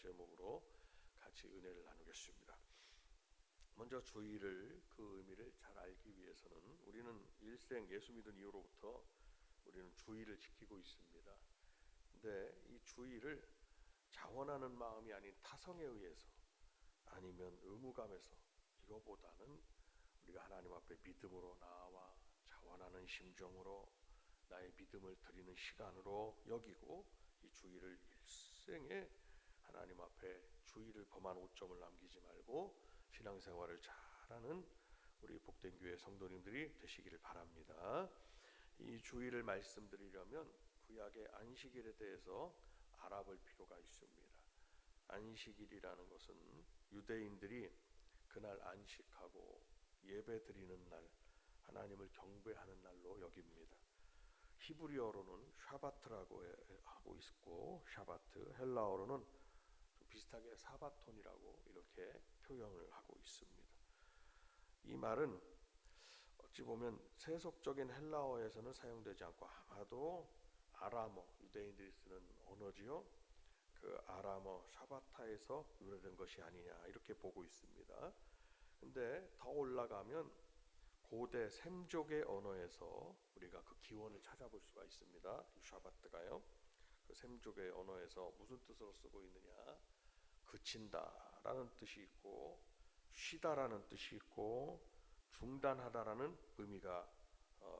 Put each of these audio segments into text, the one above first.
제목으로 같이 은혜를 나누겠습니다. 먼저 주의를, 그 의미를 잘 알기 위해서는 우리는 일생 예수 믿은 이후로부터 우리는 주의를 지키고 있습니다. 근데 이 주의를 자원하는 마음이 아닌 타성에 의해서 아니면 의무감에서, 이거보다는 우리가 하나님 앞에 믿음으로 나와 자원하는 심정으로 나의 믿음을 드리는 시간으로 여기고, 이 주의를 일생에 하나님 앞에 주의를 범한 오점을 남기지 말고 신앙생활을 잘하는 우리 복된 교회 성도님들이 되시기를 바랍니다. 이 주의를 말씀드리려면 구약의 안식일에 대해서 알아볼 필요가 있습니다. 안식일이라는 것은 유대인들이 그날 안식하고 예배 드리는 날, 하나님을 경배하는 날로 여깁니다. 히브리어로는 샤바트라고 하고 있고, 샤바트, 헬라어로는 좀 비슷하게 사바톤이라고 이렇게 표현을 하고 있습니다. 이 말은 어찌 보면 세속적인 헬라어에서는 사용되지 않고 아마도 아람어, 유대인들이 쓰는 언어지요, 그 아람어 샤바타에서 유래된 것이 아니냐 이렇게 보고 있습니다. 근데 더 올라가면 고대 셈족의 언어에서 우리가 그 기원을 찾아볼 수가 있습니다. 이 샤바트가요, 그 셈족의 언어에서 무슨 뜻으로 쓰고 있느냐, 그친다라는 뜻이 있고, 쉬다라는 뜻이 있고, 중단하다라는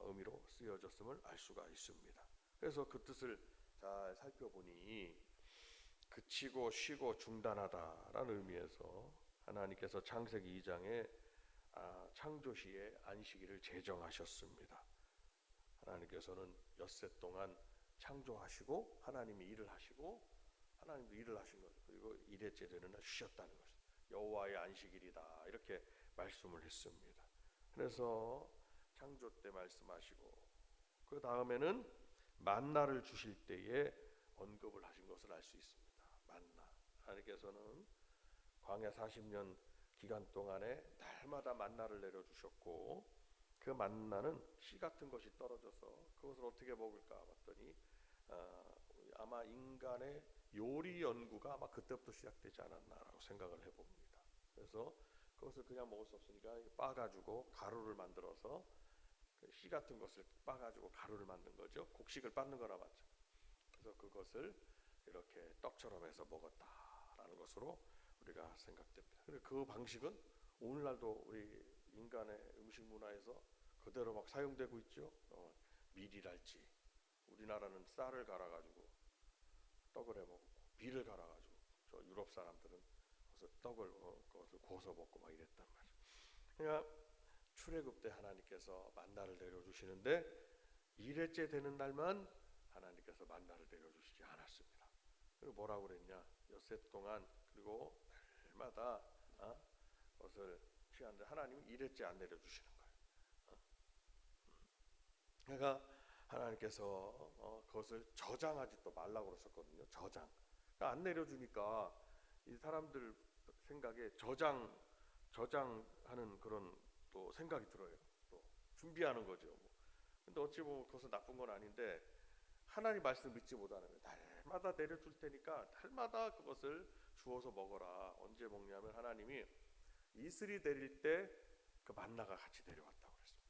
의미로 쓰여졌음을 알 수가 있습니다. 그래서 그 뜻을 잘 살펴보니 그치고 쉬고 중단하다라는 의미에서 하나님께서 창세기 2장에 창조시에 안식일을 제정하셨습니다. 하나님께서는 엿새 동안 창조하시고 하나님이 일을 하시고 하나님도 일을 하신 것, 그리고 일회째 되는 날 쉬셨다는 것입니다. 여호와의 안식일이다 이렇게 말씀을 했습니다. 그래서 창조 때 말씀하시고 그 다음에는 만나를 주실 때에 언급을 하신 것을 알 수 있습니다. 만나, 하나님께서는 광야 40년 기간 동안에 날마다 만나를 내려주셨고, 그 만나는 씨 같은 것이 떨어져서 그것을 어떻게 먹을까 봤더니 아마 인간의 요리 연구가 아마 그때부터 시작되지 않았나라고 생각을 해봅니다. 그래서 그것을 그냥 먹을 수 없으니까 빻아가지고 가루를 만들어서 씨 같은 것을 빻아가지고 가루를 만든 거죠. 곡식을 빻는 거나 맞죠. 그래서 그것을 이렇게 떡처럼 해서 먹었다라는 것으로 우리가 생각됩니다. 그 방식은 오늘날도 우리 인간의 음식 문화에서 그대로 막 사용되고 있죠. 밀이랄지, 우리나라는 쌀을 갈아가지고 떡을 해 먹고, 밀을 갈아가지고, 저 유럽 사람들은 그것을 구워서 먹고 막 이랬단 말이에요. 그러니까 출애굽 때 하나님께서 만나를 내려주시는데 일회째 되는 날만 하나님께서 만나를 내려주시지 않았습니다. 그리고 뭐라고 그랬냐, 엿새 동안, 그리고 날마다 그것을 취하는데 하나님은 일회째 안 내려주시는 거예요. 그러니까 하나님께서 그것을 저장하지 또 말라고 그러셨거든요. 저장. 그러니까 안 내려주니까 이 사람들 생각에 저장하는 그런 또 생각이 들어요. 또 준비하는 거죠. 근데 어찌 보면 그것은 나쁜 건 아닌데, 하나님 말씀 믿지 못하는 거예요. 날마다 내려줄 테니까 날마다 그것을 주워서 먹어라. 언제 먹냐면 하나님이 이슬이 내릴 때 그 만나가 같이 내려왔다고 그랬습니다.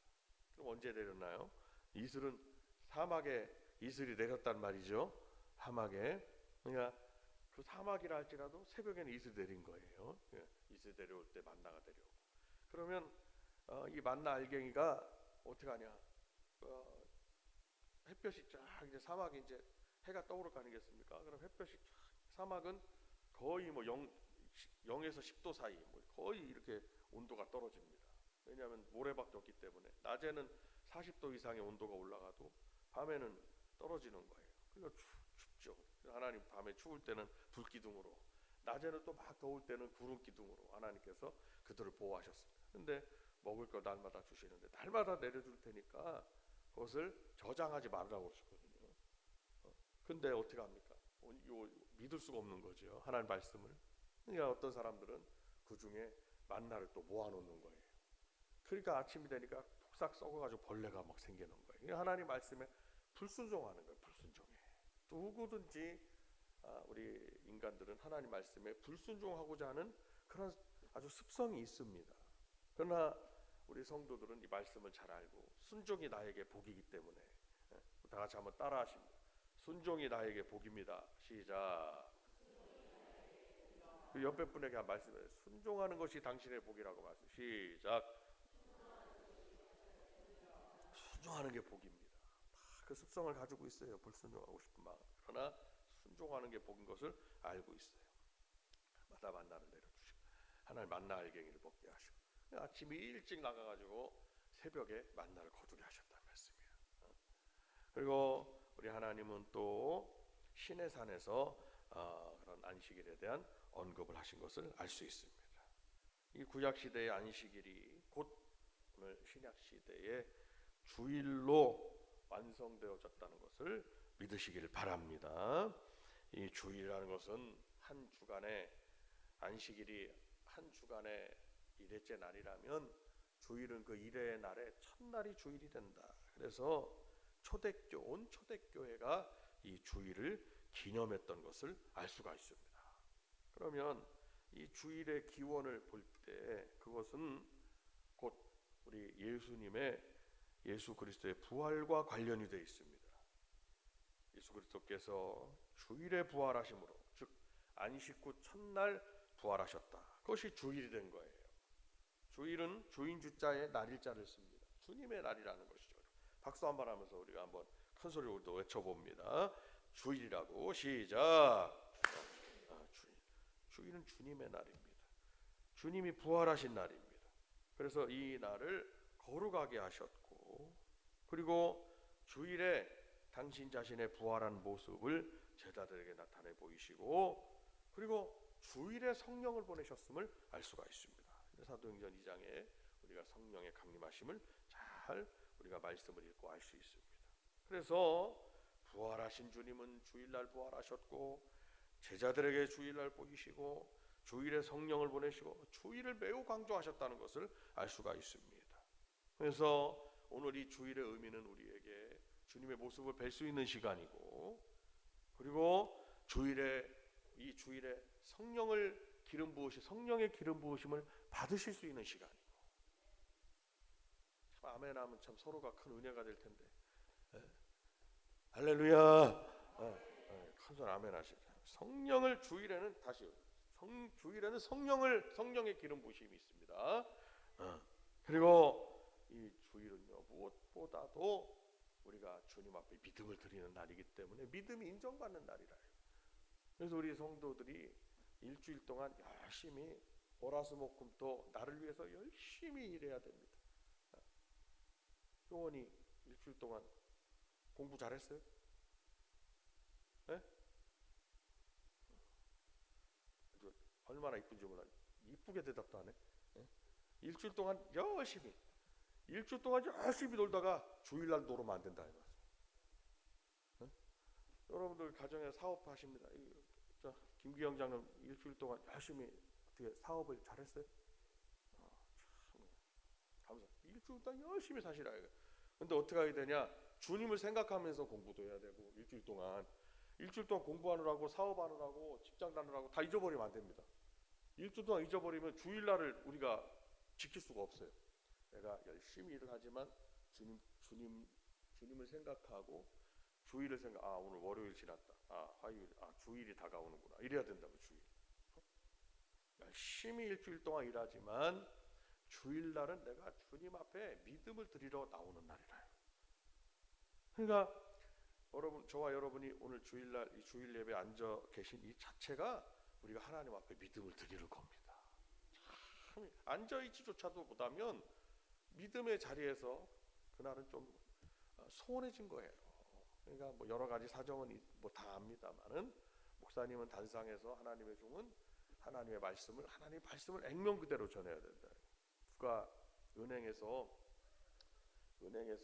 그럼 언제 내렸나요? 이슬은 사막에 이슬이 내렸단 말이죠. 사막에. 그러니까 그 사막이라 할지라도 새벽에는 이슬이 내린 거예요. 이슬 내려올 때 만나가 내려오고. 그러면 이 만나 알갱이가 어떻게 하냐? 햇볕이 쫙 이제 사막이 이제 해가 떠오를 거 아니겠습니까? 그럼 햇볕이 쫙, 사막은 거의 뭐 0에서 10도 사이, 뭐 거의 이렇게 온도가 떨어집니다. 왜냐하면 모래밖에 없기 때문에 낮에는 40도 이상의 온도가 올라가도 밤에는 떨어지는 거예요. 그러니까 춥죠. 하나님 밤에 추울 때는 불기둥으로, 낮에는 또 막 더울 때는 구름기둥으로 하나님께서 그들을 보호하셨습니다. 근데 먹을 거 날마다 주시는데 날마다 내려줄 테니까 그것을 저장하지 말라고 그러셨거든요. 근데 어떻게 합니까? 이거 믿을 수가 없는 거죠. 하나님 말씀을. 그러니까 어떤 사람들은 그 중에 만나를 또 모아놓는 거예요. 그러니까 아침이 되니까 폭삭 썩어가지고 벌레가 막 생기는 거예요. 하나님 말씀에 불순종하는 거예요. 불순종해. 누구든지 우리 인간들은 하나님 말씀에 불순종하고자 하는 그런 아주 습성이 있습니다. 그러나 우리 성도들은 이 말씀을 잘 알고 순종이 나에게 복이기 때문에 다 같이 한번 따라하십니다. 순종이 나에게 복입니다. 시작. 그 옆에 분에게 한 말씀해. 순종하는 것이 당신의 복이라고 말씀. 시작. 순종하는 게 복입니다. 그 습성을 가지고 있어요. 불순종하고 싶은 마음. 그러나 순종하는 게 복인 것을 알고 있어요. 마다 만나를 내려주시고 하나님 만나 알갱이를 먹게 하시고 아침에 일찍 나가가지고 새벽에 만나를 거두게 하셨다는 말씀이에요. 그리고 우리 하나님은 또 신의 산에서 그런 안식일에 대한 언급을 하신 것을 알 수 있습니다. 이 구약 시대의 안식일이 곧 오늘 신약 시대의 주일로 완성되어졌다는 것을 믿으시길 바랍니다. 이 주일이라는 것은 한 주간의 안식일이 한 주간의 일회째 날이라면 주일은 그 일회의 날의 첫날이 주일이 된다. 그래서 초대교 온 초대교회가 이 주일을 기념했던 것을 알 수가 있습니다. 그러면 이 주일의 기원을 볼 때 그것은 곧 우리 예수 그리스도의 부활과 관련이 되어 있습니다. 예수 그리스도께서 주일에 부활하심으로 즉 안식 후 첫날 부활하셨다. 그것이 주일이 된 거예요. 주일은 주인 주자의 날일자를 씁니다. 주님의 날이라는 것이죠. 박수 한번 하면서 우리가 한번 큰 소리로 또 외쳐봅니다. 주일이라고 시작. 주일은 주님의 날입니다. 주님이 부활하신 날입니다. 그래서 이 날을 거룩하게 하셨고 그리고 주일에 당신 자신의 부활한 모습을 제자들에게 나타내 보이시고 그리고 주일에 성령을 보내셨음을 알 수가 있습니다. 사도행전 2장에 우리가 성령의 강림하심을 잘 우리가 말씀을 읽고 알 수 있습니다. 그래서 부활하신 주님은 주일날 부활하셨고 제자들에게 주일날 보이시고 주일에 성령을 보내시고 주일을 매우 강조하셨다는 것을 알 수가 있습니다. 그래서 오늘 이 주일의 의미는 우리에게 주님의 모습을 뵐 수 있는 시간이고 그리고 이 주일에 성령의 기름 부으심을 받으실 수 있는 시간이고 참 아멘 하면 참 서로가 큰 은혜가 될 텐데 할렐루야. 큰 소리 아멘 하시죠. 성령을 주일에는 주일에는 성령의 기름 부으심이 있습니다. 그리고 이 주일은요 무엇보다도 우리가 주님 앞에 믿음을 드리는 날이기 때문에 믿음이 인정받는 날이라. 그래서 우리 성도들이 일주일 동안 열심히 월화수목금토 나를 위해서 열심히 일해야 됩니다. 효원이 일주일 동안 공부 잘했어요? 네? 얼마나 이쁜지 몰라. 이쁘게 대답도 안 해. 네? 일주일 동안 열심히 놀다가 주일날 놀으면 안 된다. 네? 여러분들 가정에 사업하십니다. 김기영 장님 일주일 동안 열심히 어떻게 사업을 잘했어요? 참 감사. 일주일 동안 열심히 사시라. 근데 어떻게 하게 되냐? 주님을 생각하면서 공부도 해야 되고 일주일 동안 공부하느라고 사업하느라고 직장 다니느라고 다 잊어버리면 안 됩니다. 일주일 동안 잊어버리면 주일날을 우리가 지킬 수가 없어요. 내가 열심히 일을 하지만 주님을 생각하고 주일을 오늘 월요일 지났다. 화요일, 주일이 다가오는구나. 이래야 된다고 주일. 열심히 일주일 동안 일하지만 주일날은 내가 주님 앞에 믿음을 드리러 나오는 날이라요. 그러니까 저와 여러분이 오늘 주일날 이 주일 예배에 앉아 계신 이 자체가 우리가 하나님 앞에 믿음을 드리는 겁니다. 참 앉아있지조차도 못하면 믿음의 자리에서 그날은 좀 소원해진 거예요. 그러니까 뭐 여러 가지 사정은 다 압니다만은 목사님은 단상에서 하나님의 종은 하나님의 말씀을 액면 그대로 전해야 된다. 누가 은행에서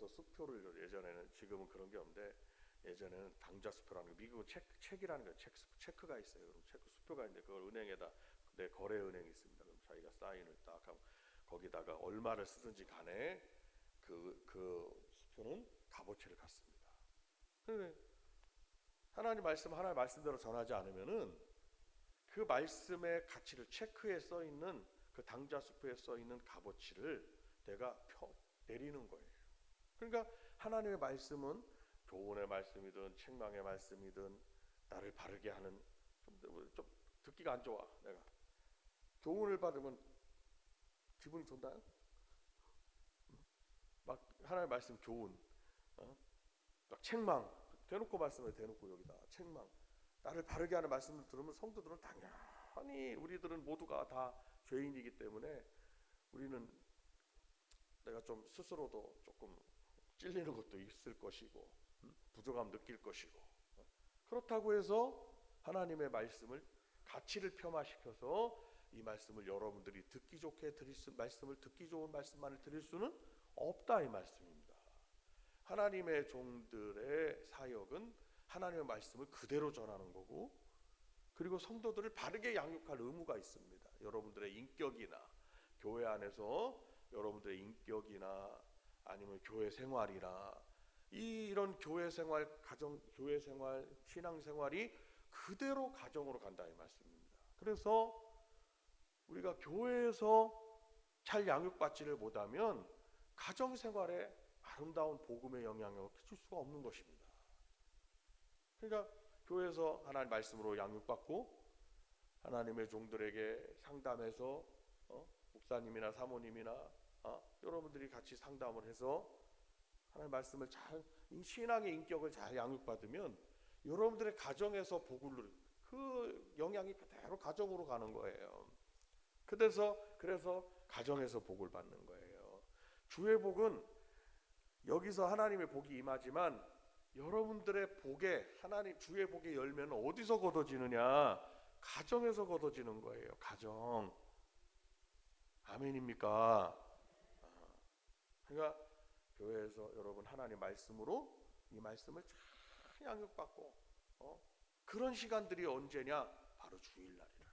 수표를 예전에는 지금은 그런 게 없는데 예전에는 당좌 수표라는 거 미국은 체크라는 거 체크가 있어요. 그럼 체크 수표가 있는데 그걸 은행에다 내 거래 은행이 있습니다. 그럼 자기가 사인을 딱 하면 거기다가 얼마를 쓰든지 간에 그 수표는 값어치를 갖습니다. 그런데 하나님 말씀대로 전하지 않으면은 그 말씀의 가치를 체크에 써 있는 그 당자 수표에 써 있는 값어치를 내가 내리는 거예요. 그러니까 하나님의 말씀은 교훈의 말씀이든 책망의 말씀이든 나를 바르게 하는 좀 듣기가 안 좋아. 내가 교훈을 받으면 기분이 좋나요? 막 하나님의 말씀 교훈, 막 책망 대놓고 말씀을 대놓고 여기다 책망 나를 바르게 하는 말씀을 들으면 성도들은 당연히 우리들은 모두가 다 죄인이기 때문에 우리는 내가 좀 스스로도 조금 찔리는 것도 있을 것이고 부족함 느낄 것이고 그렇다고 해서 하나님의 말씀을 가치를 폄하시켜서 이 말씀을 여러분들이 듣기 좋게 말씀을 듣기 좋은 말씀만을 드릴 수는 없다 이 말씀입니다. 하나님의 종들의 사역은 하나님의 말씀을 그대로 전하는 거고 그리고 성도들을 바르게 양육할 의무가 있습니다. 여러분들의 인격이나 교회 안에서 여러분들의 인격이나 아니면 교회 생활이나 이런 교회 생활, 가정, 교회 생활, 신앙 생활이 그대로 가정으로 간다 이 말씀입니다. 그래서 우리가 교회에서 잘 양육받지를 못하면 가정 생활에 아름다운 복음의 영향력을 끼칠 수가 없는 것입니다. 그러니까 교회에서 하나님 말씀으로 양육받고 하나님의 종들에게 상담해서 목사님이나 사모님이나 여러분들이 같이 상담을 해서 하나님 말씀을 잘 신앙의 인격을 잘 양육받으면 여러분들의 가정에서 복을 누리는 그 영향이 그대로 가정으로 가는 거예요. 그래서 가정에서 복을 받는 거예요. 주의 복은 여기서 하나님의 복이 임하지만 여러분들의 복에 하나님 주의 복의 열매는 어디서 걷어지느냐? 가정에서 걷어지는 거예요. 가정. 아멘입니까? 그러니까 교회에서 여러분 하나님 말씀으로 이 말씀을 잘 양육받고 그런 시간들이 언제냐? 바로 주일날이라.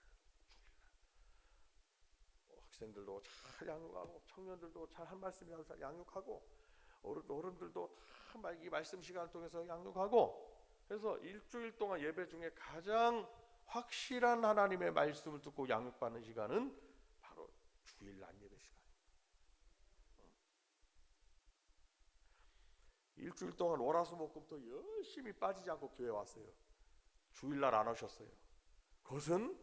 학생들도 잘 양육하고 청년들도 잘 한 말씀이라도 잘 양육하고 어른들도 다 이 말씀 시간을 통해서 양육하고 그래서 일주일 동안 예배 중에 가장 확실한 하나님의 말씀을 듣고 양육받는 시간은 바로 주일 낮 예배 시간입니다. 일주일 동안 월화수목금토 열심히 빠지지 않고 교회 왔어요. 주일날 안 오셨어요. 그것은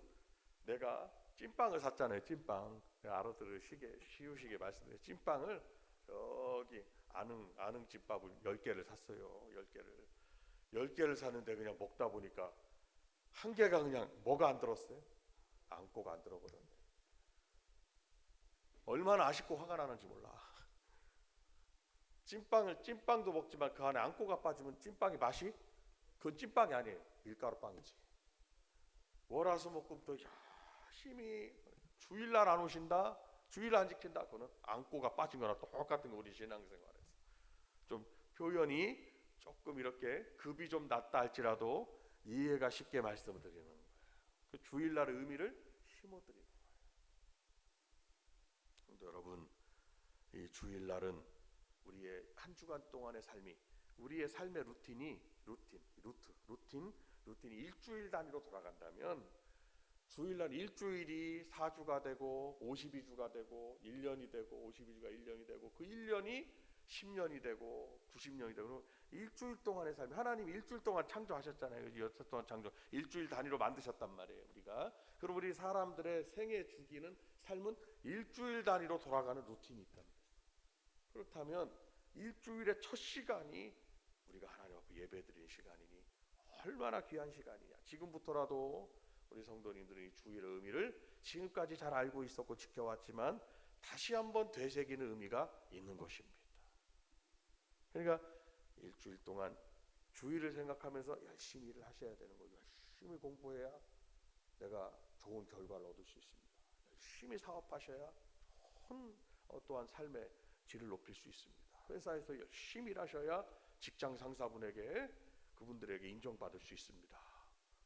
내가 찐빵을 샀잖아요. 찐빵. 알아들으시게 쉬우시게 말씀드려요. 찐빵을 저기 아는 집밥을 10개를 샀어요. 10개를 샀는데 그냥 먹다 보니까 한 개가 그냥 뭐가 안 들었어요? 앙꼬가 안 들어버렸네. 얼마나 아쉽고 화가 나는지 몰라. 찐빵도 먹지만 그 안에 앙꼬가 빠지면 찐빵이 맛이 그건 찐빵이 아니에요. 밀가루빵이지. 월화수목금토 열심히 주일날 안 오신다? 주일 안 지킨다? 그거는 앙꼬가 빠진 거나 똑같은 거 우리 신앙생활에서. 좀 표현이 조금 이렇게 급이 좀 낮다 할지라도 이해가 쉽게 말씀을 드리는 거예요. 그 주일날의 의미를 심어드리는 거예요. 그런데 여러분 이 주일날은 우리의 한 주간 동안의 삶이 우리의 삶의 루틴이 일주일 단위로 돌아간다면 주일날 일주일이 4주가 되고 52주가 되고 1년이 되고 52주가 1년이 되고 그 1년이 10년이 되고 90년이 되고 일주일 동안의 삶 하나님이 일주일 동안 창조하셨잖아요. 여섯 동안 창조 일주일 단위로 만드셨단 말이에요. 우리가 그럼 우리 사람들의 생애 주기는 삶은 일주일 단위로 돌아가는 루틴이 있다는 거예요. 그렇다면 일주일의 첫 시간이 우리가 하나님 앞에 예배드리는 시간이니 얼마나 귀한 시간이냐. 지금부터라도 우리 성도님들이 주일의 의미를 지금까지 잘 알고 있었고 지켜왔지만 다시 한번 되새기는 의미가 있는 것입니다. 그러니까 일주일 동안 주일을 생각하면서 열심히 일을 하셔야 되는 거죠. 열심히 공부해야 내가 좋은 결과를 얻을 수 있습니다. 열심히 사업하셔야 좋은 또한 삶의 질을 높일 수 있습니다. 회사에서 열심히 일하셔야 직장 상사분에게 그분들에게 인정받을 수 있습니다.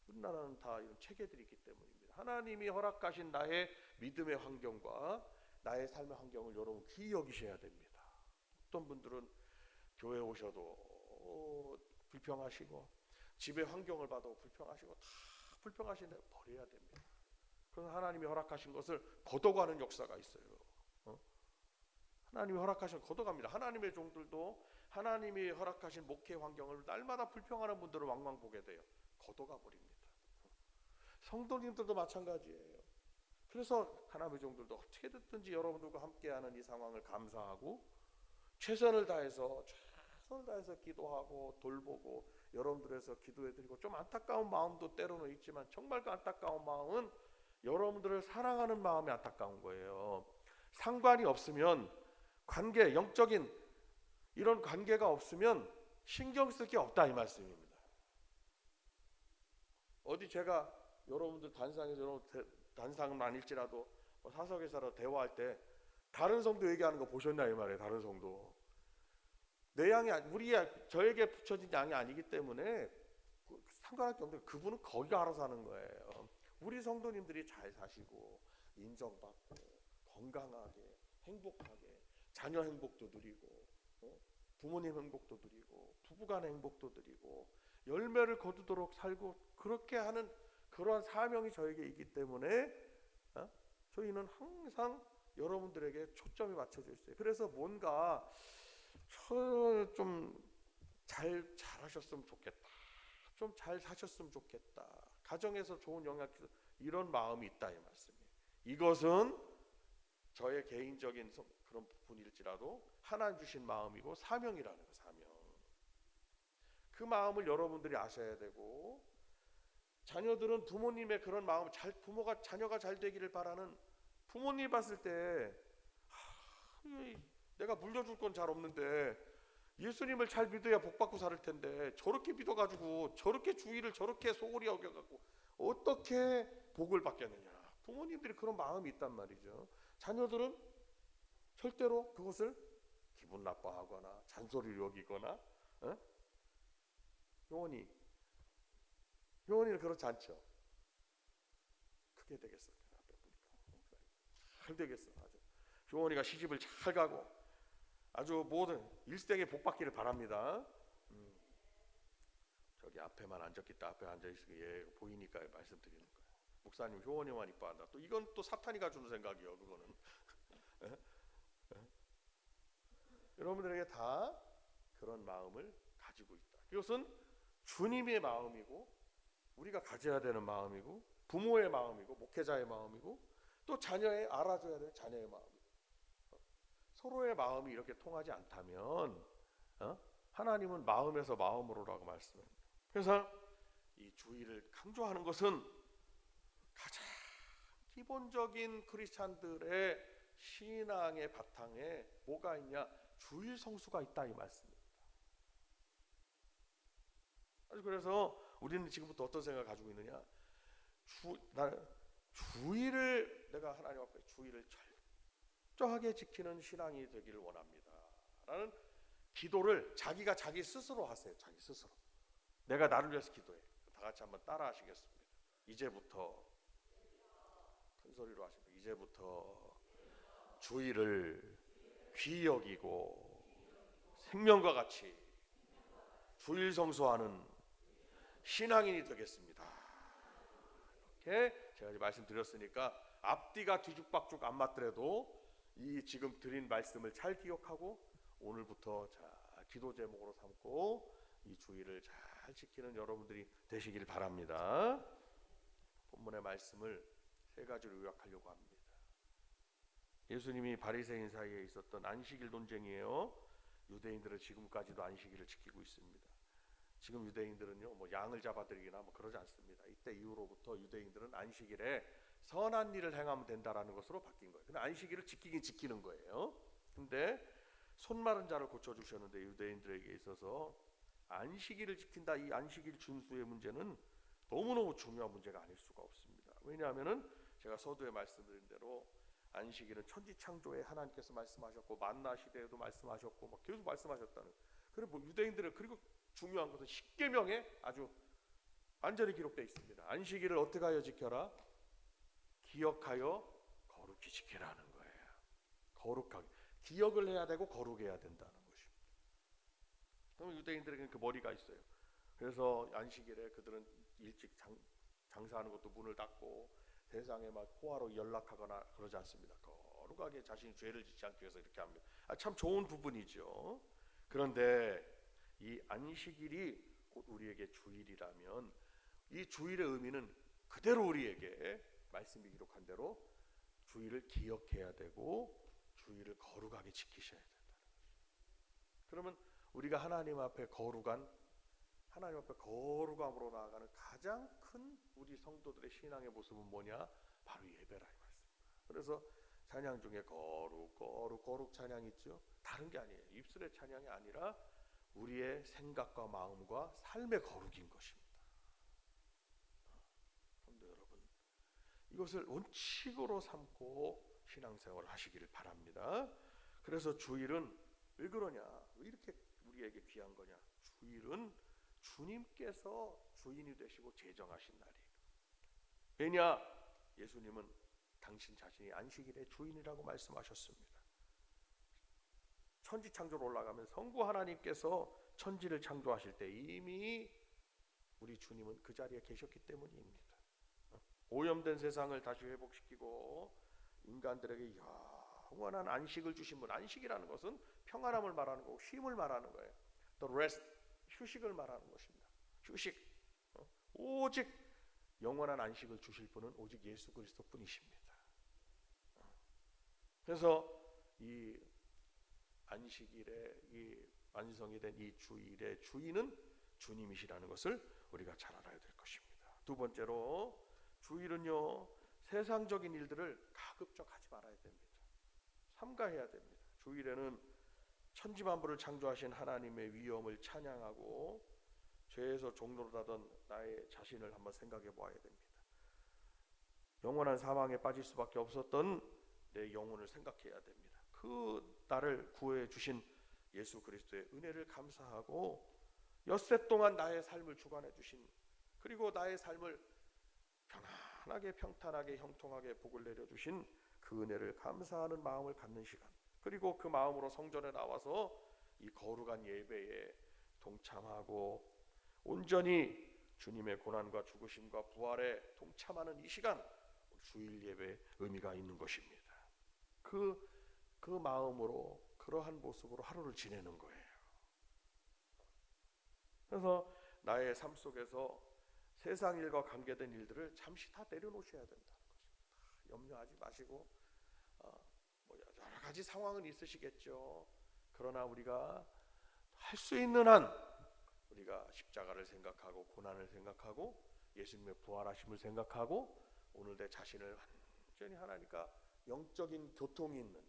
우리나라는 다 이런 체계들이 있기 때문입니다. 하나님이 허락하신 나의 믿음의 환경과 나의 삶의 환경을 여러분 귀히 여기셔야 됩니다. 어떤 분들은 교회 오셔도 불평하시고 집의 환경을 봐도 불평하시고 다 불평하시는데 버려야 됩니다. 그래서 하나님이 허락하신 것을 걷어가는 역사가 있어요. 하나님이 허락하신 걷어갑니다. 하나님의 종들도 하나님이 허락하신 목회 환경을 날마다 불평하는 분들을 왕왕 보게 돼요. 걷어가 버립니다. 성도님들도 마찬가지예요. 그래서 하나님의 종들도 어떻게 됐든지 여러분들과 함께하는 이 상황을 감사하고 최선을 다해서 기도하고 돌보고 여러분들에서 기도해드리고, 좀 안타까운 마음도 때로는 있지만 정말 그 안타까운 마음은 여러분들을 사랑하는 마음이 안타까운 거예요. 상관이 없으면, 관계, 영적인 이런 관계가 없으면 신경 쓸 게 없다 이 말씀입니다. 어디 제가 여러분들 단상에서 단상은 아닐지라도 사석에서 대화할 때 다른 성도 얘기하는 거 보셨나 이 말이에요. 다른 성도 내 양이 저에게 붙여진 양이 아니기 때문에 상관할 게 없는데 그분은 거기가 알아서 하는 거예요. 우리 성도님들이 잘 사시고 인정받고 건강하게 행복하게 자녀 행복도 누리고 부모님 행복도 누리고 부부간의 행복도 누리고 열매를 거두도록 살고 그렇게 하는 그러한 사명이 저에게 있기 때문에 저희는 항상 여러분들에게 초점이 맞춰져 있어요. 그래서 뭔가 좀 잘하셨으면 좋겠다, 좀 잘 사셨으면 좋겠다, 가정에서 좋은 영향, 이런 마음이 있다 이 말씀이에요. 이것은 저의 개인적인 그런 부분일지라도 하나님 주신 마음이고 사명이라는 거, 사명. 그 마음을 여러분들이 아셔야 되고, 자녀들은 부모님의 그런 마음, 부모가 자녀가 잘 되기를 바라는 부모님 봤을 때 내가 물려줄 건 잘 없는데 예수님을 잘 믿어야 복 받고 살 텐데 저렇게 믿어가지고 저렇게 주의를 저렇게 소홀히 여겨갖고 어떻게 복을 받겠느냐. 부모님들이 그런 마음이 있단 말이죠. 자녀들은 절대로 그것을 기분 나빠하거나 잔소리를 여기거나, 효원이는 그렇지 않죠. 크게 되겠어. 잘 되겠어. 아주 효원이가 시집을 잘 가고 아주 모든 일생에 복 받기를 바랍니다. 저기 앞에만 앉았겠다. 앞에 앉아 있으면 보이니까 말씀드리는 거예요. 목사님 효원이만 이뻐한다. 또 이건 또 사탄이가 주는 생각이요. 그거는 여러분들에게 다 그런 마음을 가지고 있다. 이것은 주님의 마음이고 우리가 가져야 되는 마음이고 부모의 마음이고 목회자의 마음이고 또 자녀의 알아줘야 될 자녀의 마음이고, 서로의 마음이 이렇게 통하지 않다면 하나님은 마음에서 마음으로라고 말씀합니다. 그래서 이 주의를 강조하는 것은 가장 기본적인 크리스찬들의 신앙의 바탕에 뭐가 있냐? 주일 성수가 있다 이 말씀입니다. 그래서 우리는 지금부터 어떤 생각을 가지고 있느냐? 주일을 내가 하나님 앞에 주일을 철저하게 지키는 신앙이 되기를 원합니다 라는 기도를 자기가 자기 스스로 하세요. 자기 스스로. 내가 나를 위해서 기도해. 다 같이 한번 따라 하시겠습니다. 이제부터 큰 소리로 하십니다. 이제부터 주일을 귀히 여기고 생명과 같이 주일 성수하는 신앙인이 되겠습니다. 이렇게 제가 말씀드렸으니까 앞뒤가 뒤죽박죽 안 맞더라도 이 지금 드린 말씀을 잘 기억하고 오늘부터 기도 제목으로 삼고 이 주일을 잘 지키는 여러분들이 되시길 바랍니다. 본문의 말씀을 세 가지로 요약하려고 합니다. 예수님이 바리새인 사이에 있었던 안식일 논쟁이에요. 유대인들은 지금까지도 안식일을 지키고 있습니다. 지금 유대인들은요, 양을 잡아들이기나 그러지 않습니다. 이때 이후로부터 유대인들은 안식일에 선한 일을 행하면 된다라는 것으로 바뀐 거예요. 근데 안식일을 지키긴 지키는 거예요. 근데 손 마른 자를 고쳐주셨는데 유대인들에게 있어서 안식일을 지킨다, 이 안식일 준수의 문제는 너무너무 중요한 문제가 아닐 수가 없습니다. 왜냐하면은 제가 서두에 말씀드린 대로 안식일은 천지창조에 하나님께서 말씀하셨고 만나 시대에도 말씀하셨고 계속 말씀하셨다는. 그리고 유대인들은, 그리고 중요한 것은 십계명에 아주 완전히 기록되어 있습니다. 안식일을 어떻게 하여 지켜라? 기억하여 거룩히 지키라는 거예요. 거룩하게 기억을 해야 되고 거룩해야 된다는 것입니다. 그럼 유대인들에게는 그 머리가 있어요. 그래서 안식일에 그들은 일찍 장사하는 것도 문을 닫고 세상에 막 포화로 연락하거나 그러지 않습니다. 거룩하게 자신이 죄를 짓지 않기 위해서 이렇게 합니다. 참 좋은 부분이죠. 그런데 이 안식일이 곧 우리에게 주일이라면 이 주일의 의미는 그대로 우리에게 말씀이 기록한 대로 주일을 기억해야 되고 주일을 거룩하게 지키셔야 된다는 거죠. 그러면 우리가 하나님 앞에 거룩함으로 나아가는 가장 큰 우리 성도들의 신앙의 모습은 뭐냐? 바로 예배라 이 말씀입니다. 그래서 찬양 중에 거룩 찬양 있죠? 다른 게 아니에요. 입술의 찬양이 아니라 우리의 생각과 마음과 삶의 거룩인 것입니다. 그런데 여러분, 이것을 원칙으로 삼고 신앙생활을 하시기를 바랍니다. 그래서 주일은 왜 그러냐? 왜 이렇게 우리에게 귀한 거냐? 주일은 주님께서 주인이 되시고 제정하신 날이에요. 왜냐? 예수님은 당신 자신이 안식일의 주인이라고 말씀하셨습니다. 천지 창조로 올라가면 성부 하나님께서 천지를 창조하실 때 이미 우리 주님은 그 자리에 계셨기 때문입니다. 오염된 세상을 다시 회복시키고 인간들에게 영원한 안식을 주신 분. 안식이라는 것은 평안함을 말하는 거고 쉼을 말하는 거예요. The rest, 휴식을 말하는 것입니다. 휴식. 오직 영원한 안식을 주실 분은 오직 예수 그리스도 뿐이십니다. 그래서 이 안식일에 이 완성이 된 이 주일의 주인은 주님이시라는 것을 우리가 잘 알아야 될 것입니다. 두 번째로 주일은요, 세상적인 일들을 가급적 하지 말아야 됩니다. 삼가해야 됩니다. 주일에는 천지만물을 창조하신 하나님의 위엄을 찬양하고 죄에서 종노릇하던 나의 자신을 한번 생각해 보아야 됩니다. 영원한 사망에 빠질 수밖에 없었던 내 영혼을 생각해야 됩니다. 그 나를 구해 주신 예수 그리스도의 은혜를 감사하고 엿새 동안 나의 삶을 주관해 주신, 그리고 나의 삶을 편안하게 평탄하게 형통하게 복을 내려주신 그 은혜를 감사하는 마음을 갖는 시간, 그리고 그 마음으로 성전에 나와서 이 거룩한 예배에 동참하고 온전히 주님의 고난과 죽으심과 부활에 동참하는 이 시간, 주일 예배의 의미가 있는 것입니다. 그 마음으로 그러한 모습으로 하루를 지내는 거예요. 그래서 나의 삶 속에서 세상 일과 관계된 일들을 잠시 다 내려놓으셔야 된다는 것입니다. 염려하지 마시고 여러 가지 상황은 있으시겠죠. 그러나 우리가 할 수 있는 한 우리가 십자가를 생각하고 고난을 생각하고 예수님의 부활하심을 생각하고 오늘 내 자신을 완전히 하나님과 영적인 교통이 있는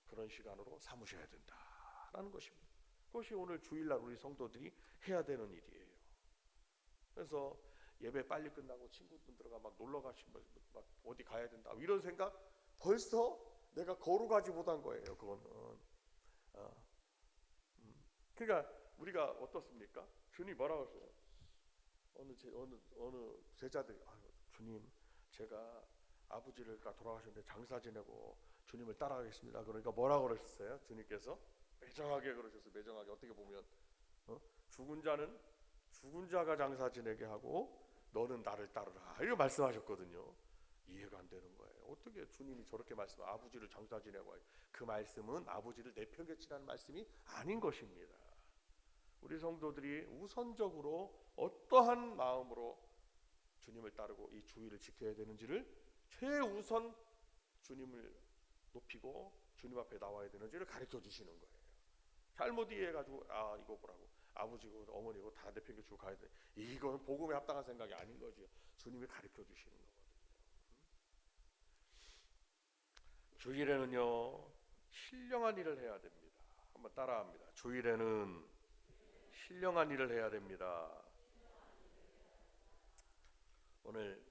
그런 시간으로 삼으셔야 된다라는 것입니다. 그것이 오늘 주일날 우리 성도들이 해야 되는 일이에요. 그래서 예배 빨리 끝나고 친구들과 막 놀러 가시면 막 어디 가야 된다 이런 생각, 벌써 내가 거룩하지 못한 거예요. 그거는 그러니까 우리가 어떻습니까? 주님 뭐라고 했어요? 어느 제자들이 주님 제가 아버지가 돌아가셨는데 장사 지내고 주님을 따라가겠습니다. 그러니까 뭐라고 그러셨어요? 주님께서 매정하게 그러셨어요. 매정하게. 어떻게 보면 죽은 자는 죽은 자가 장사 지내게 하고 너는 나를 따르라 이렇게 말씀하셨거든요. 이해가 안 되는 거예요. 어떻게 주님이 저렇게 아버지를 장사 지내고, 그 말씀은 아버지를 내팽개치라는 말씀이 아닌 것입니다. 우리 성도들이 우선적으로 어떠한 마음으로 주님을 따르고 이 주의를 지켜야 되는지를 최우선 주님을 높이고 주님 앞에 나와야 되는지를 가르쳐 주시는 거예요. 잘못 이해해가지고 이거 보라고 아버지고 어머니고 다 내팽개치고 가야 돼, 이건 복음에 합당한 생각이 아닌 거죠. 주님이 가르쳐 주시는 거거든요. 주일에는요 신령한 일을 해야 됩니다. 한번 따라합니다. 주일에는 신령한 일을 해야 됩니다. 오늘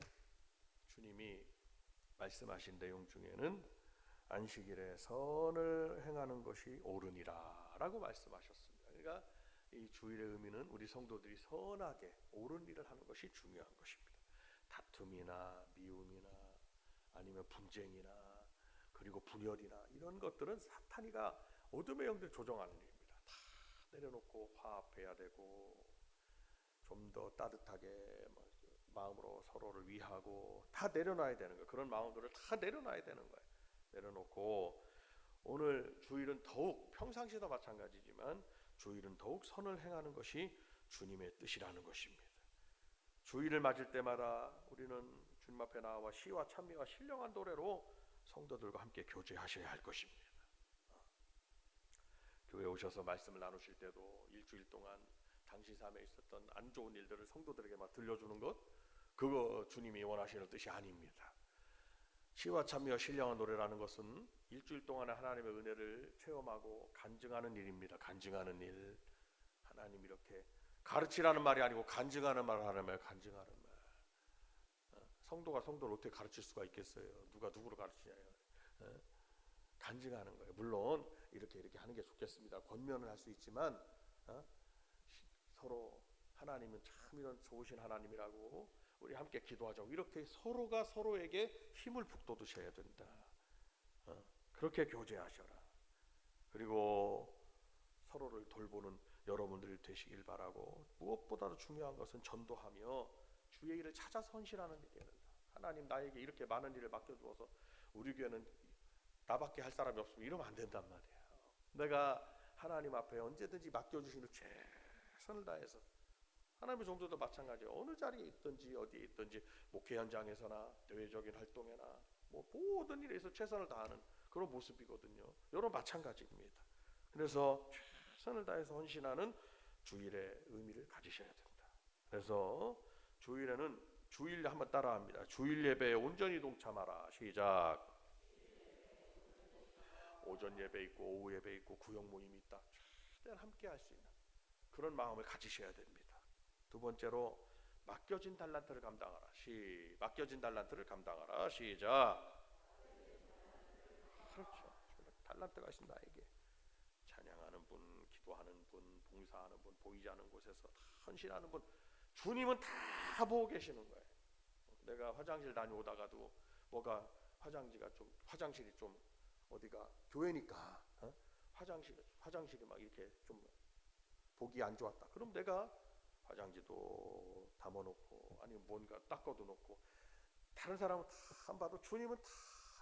주님이 말씀하신 내용 중에는 안식일에 선을 행하는 것이 옳으니라 라고 말씀하셨습니다. 그러니까 이 주일의 의미는 우리 성도들이 선하게 옳은 일을 하는 것이 중요한 것입니다. 다툼이나 미움이나 아니면 분쟁이나 그리고 분열이나 이런 것들은 사탄이가 어둠의 영들 조정하는 일입니다. 다 내려놓고 화합해야 되고 좀 더 따뜻하게 마음으로 서로를 위하고 다 내려놔야 되는 거예요. 그런 마음들을 다 내려놔야 되는 거예요. 내려놓고 오늘 주일은 더욱 평상시도 마찬가지지만 주일은 더욱 선을 행하는 것이 주님의 뜻이라는 것입니다. 주일을 맞을 때마다 우리는 주님 앞에 나와 시와 찬미와 신령한 노래로 성도들과 함께 교제하셔야 할 것입니다. 교회 오셔서 말씀을 나누실 때도 일주일 동안 당시 삶에 있었던 안 좋은 일들을 성도들에게 막 들려주는 것, 그거 주님이 원하시는 뜻이 아닙니다. 시와 찬미와 신령한 노래라는 것은 일주일 동안의 하나님의 은혜를 체험하고 간증하는 일입니다. 간증하는 일. 하나님 이렇게 가르치라는 말이 아니고 간증하는 말을 하라며, 간증하는 말. 성도가 성도를 어떻게 가르칠 수가 있겠어요? 누가 누구를 가르치냐요? 간증하는 거예요. 물론 이렇게 하는 게 좋겠습니다. 권면을 할 수 있지만 서로 하나님은 참 이런 좋으신 하나님이라고 우리 함께 기도하자고 이렇게 서로가 서로에게 힘을 북돋으셔야 된다. 그렇게 교제하셔라. 그리고 서로를 돌보는 여러분들이 되시길 바라고, 무엇보다도 중요한 것은 전도하며 주의 일을 찾아 헌신하는 일이야 된다. 하나님 나에게 이렇게 많은 일을 맡겨주어서 우리 교회는 나밖에 할 사람이 없으면 이러면 안 된단 말이야. 내가 하나님 앞에 언제든지 맡겨주신 일 최선을 다해서, 하나님의 종도도 마찬가지예요. 어느 자리에 있든지 어디에 있든지 목회 현장에서나 대외적인 활동에나 모든 일에서 최선을 다하는 그런 모습이거든요. 여러분 마찬가지입니다. 그래서 최선을 다해서 헌신하는 주일의 의미를 가지셔야 된다. 그래서 주일에는 주일 한번 따라합니다. 주일 예배에 온전히 동참하라. 시작. 오전 예배 있고 오후 예배 있고 구역 모임이 있다. 최대한 함께 할 수 있는 그런 마음을 가지셔야 됩니다. 두 번째로 맡겨진 달란트를 감당하라. 맡겨진 달란트를 감당하라. 시작. 그렇죠. 달란트가 있습니다. 나에게 찬양하는 분, 기도하는 분, 봉사하는 분, 보이지 않는 곳에서 다 헌신하는 분, 주님은 다 보고 계시는 거예요. 내가 화장실 다녀오다가도 뭐가 화장실이 좀 어디가 교회니까 화장실이 막 이렇게 좀 보기 안 좋았다. 그럼 내가 화장지도 담아놓고 아니면 뭔가 닦아도 놓고, 다른 사람은 다 안 봐도 주님은 다,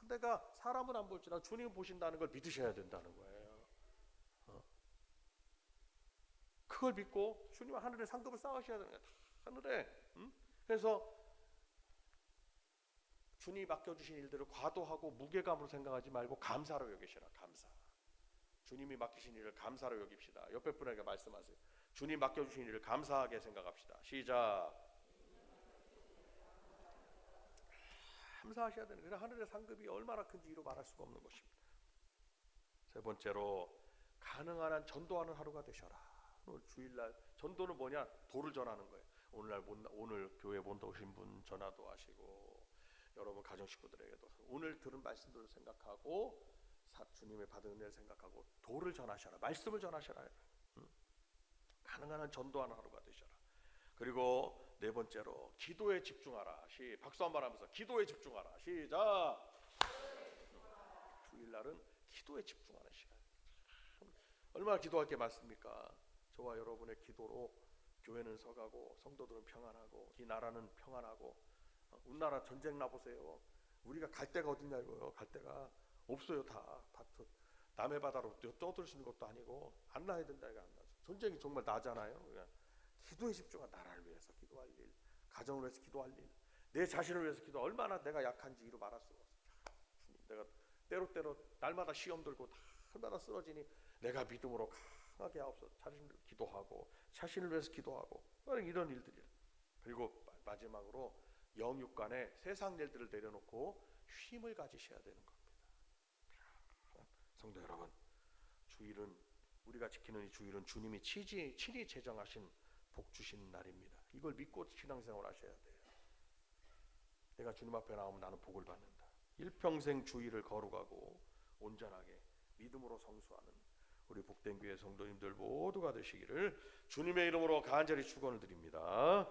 내가 사람은 안 볼지라도 주님은 보신다는 걸 믿으셔야 된다는 거예요. 그걸 믿고 주님 하늘에 상급을 쌓으셔야 되는 거예요. 하늘에. 그래서 주님이 맡겨주신 일들을 과도하고 무게감으로 생각하지 말고 감사로 여기시라. 감사. 주님이 맡기신 일을 감사로 여깁시다. 옆에 분에게 말씀하세요. 주님 맡겨주신 일을 감사하게 생각합시다. 시작. 감사하셔야 되는, 그래서 하늘의 상급이 얼마나 큰지 이루 말할 수가 없는 것입니다. 세 번째로 가능한 한 전도하는 하루가 되셔라. 오늘 주일날 전도는 뭐냐? 도를 전하는 거예요. 오늘 교회 본다 오신 분 전화도 하시고, 여러분 가정 식구들에게도 오늘 들은 말씀들을 생각하고 주님의 받은 은혜를 생각하고 도를 전하셔라. 말씀을 전하셔라. 가능한 한 전도하는 하루가 되셔라. 그리고 네 번째로 기도에 집중하라. 박수 한번 하면서 기도에 집중하라. 시작. 주일날은 기도에 집중하는 시간. 얼마나 기도할 게 많습니까? 저와 여러분의 기도로 교회는 서가고 성도들은 평안하고 이 나라는 평안하고. 우리나라 전쟁 나보세요. 우리가 갈 데가 어딨냐고요. 갈 데가 없어요. 다 남의 바다로 떠들 수 있는 것도 아니고 안 나야 된다. 이거 안 나서 전쟁이 정말 나잖아요. 그러니까 기도에 집중한, 나라를 위해서 기도할 일, 가정을 위해서 기도할 일, 내 자신을 위해서 기도. 얼마나 내가 약한지 이루 말할 수가 없어. 주님, 내가 때로 날마다 시험 들고 날마다 쓰러지니 내가 믿음으로 강하게 하옵소서. 자신을 기도하고 자신을 위해서 기도하고 이런 일들이. 그리고 마지막으로 영육간에 세상 일들을 내려놓고 쉼을 가지셔야 되는 겁니다. 성도 여러분, 주일은, 우리가 지키는 이 주일은 주님이 친히 제정하신 복 주신 날입니다. 이걸 믿고 신앙생활 하셔야 돼요. 내가 주님 앞에 나오면 나는 복을 받는다. 일평생 주일을 거룩하고 온전하게 믿음으로 성수하는 우리 복된 교회 성도님들 모두가 되시기를 주님의 이름으로 간절히 축원을 드립니다.